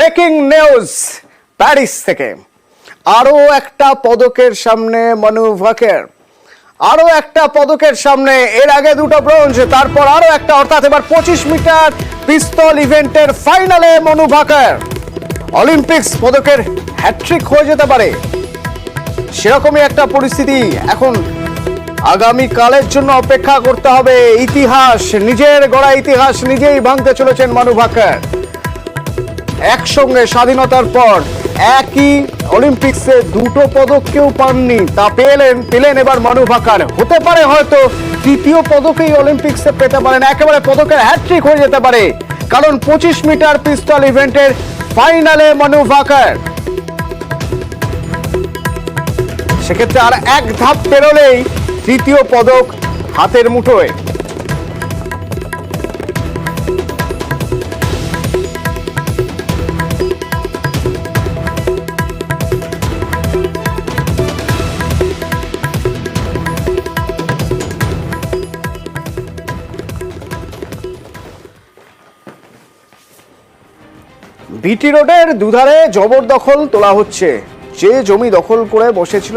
Breaking news Paris থেকে। আরো একটা পদকের সামনে মানু ভাকের, আরো একটা পদকের সামনে। এর আগে দুটো ব্রোঞ্জ, তারপর আরো একটা, অর্থাৎ এবার 25 মিটার পিস্তল ইভেন্টের ফাইনালে মানু ভাকের। অলিম্পিক্স পদকের হ্যাট্রিক হয়ে যেতে পারে, সেরকমই একটা পরিস্থিতি। এখন আগামী কালের জন্য অপেক্ষা করতে হবে। ইতিহাস, নিজের গড়া ইতিহাস নিজেই ভাঙতে চলেছেন মানু ভাকের। একসঙ্গে স্বাধীনতার পর একই অলিম্পিক্সে দুটো পদক কেউ পাননি, তা পেলেন এবার মানু ভাকের। হতে পারে হয়তো তৃতীয় পদকেই অলিম্পিক্সে পেতে পারেন, একেবারে পদকের হ্যাট্রিক হয়ে যেতে পারে, কারণ 25 মিটার পিস্তল ইভেন্টের ফাইনালে মানু ভাকের। সেক্ষেত্রে আর এক ধাপ পেরোলেই তৃতীয় পদক হাতের মুঠোয়। বিটি রোডের দুধারে জবরদখল তোলা হচ্ছে। যে জমি দখল করে বসেছিল